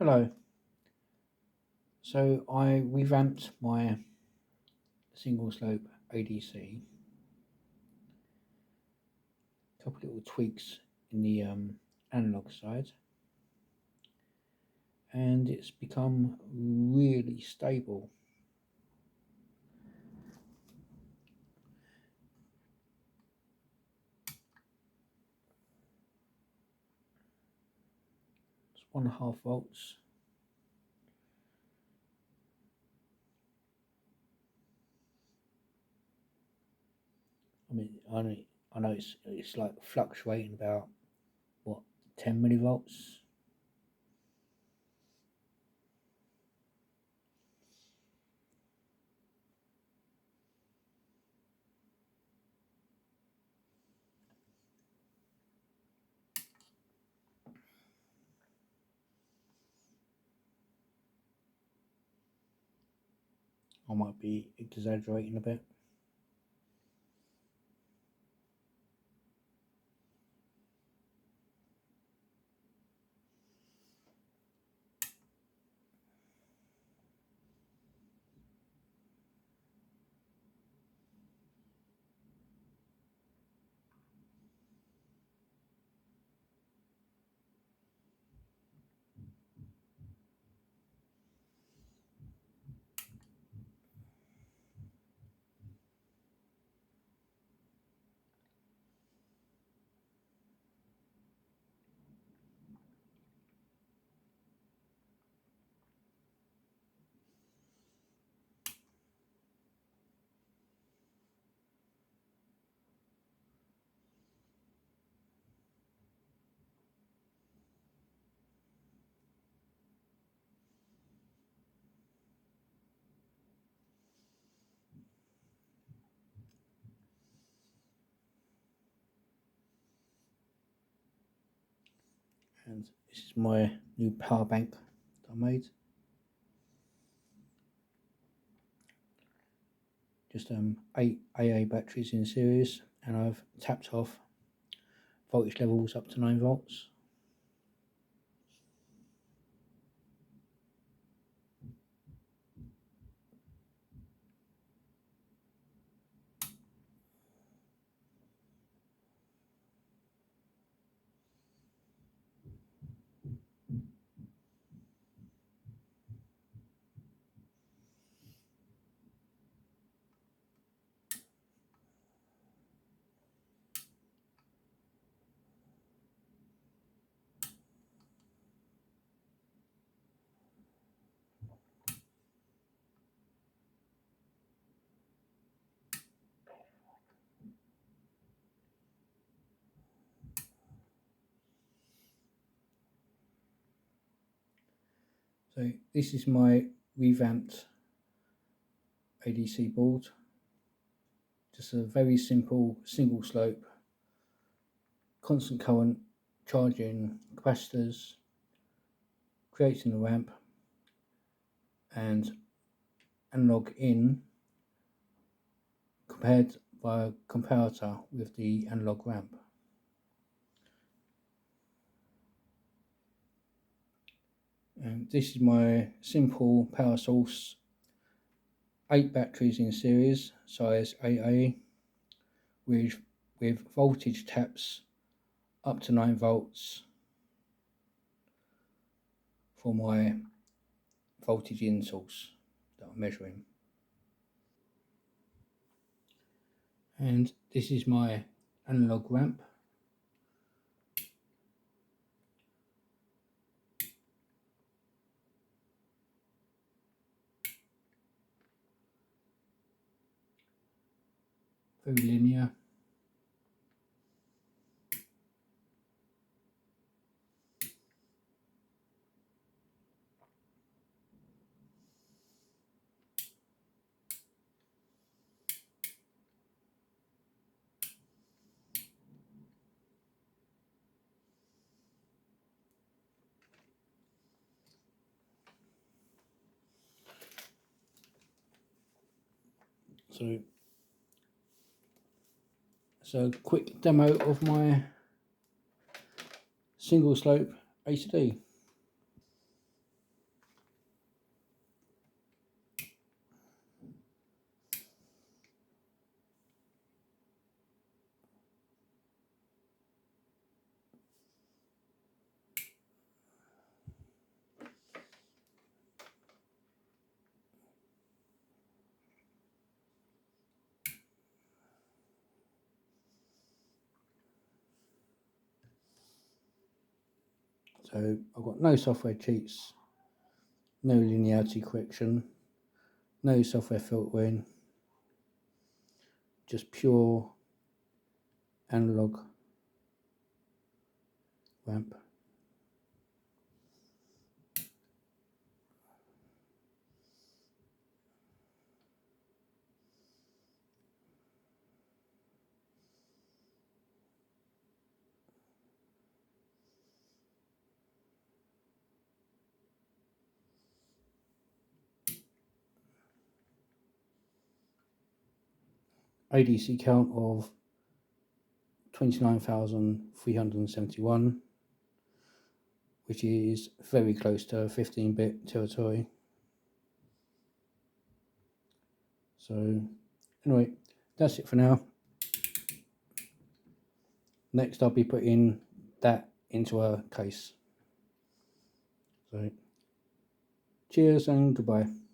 Hello. So I revamped my single slope ADC. A couple little tweaks in the analog side, and it's become really stable. It's 1.5 volts. I mean, I know it's like fluctuating about what 10 millivolts. I might be exaggerating a bit. And this is my new power bank that I made. Just 8 AA batteries in series, and I've tapped off voltage levels up to 9 volts. So this is my revamped ADC board. Just a very simple single slope, constant current charging capacitors, creating the ramp, and analog in compared by a comparator with the analog ramp. And this is my simple power source, 8 batteries in series, size AA, with voltage taps up to 9 volts for my voltage in source that I'm measuring. And this is my analog ramp. Very linear. So a quick demo of my single slope ACD. So I've got no software cheats, no linearity correction, no software filtering, just pure analog ramp. ADC count of 29,371, which is very close to 15-bit territory. So anyway, that's it for now. Next I'll be putting that into a case. So cheers and goodbye.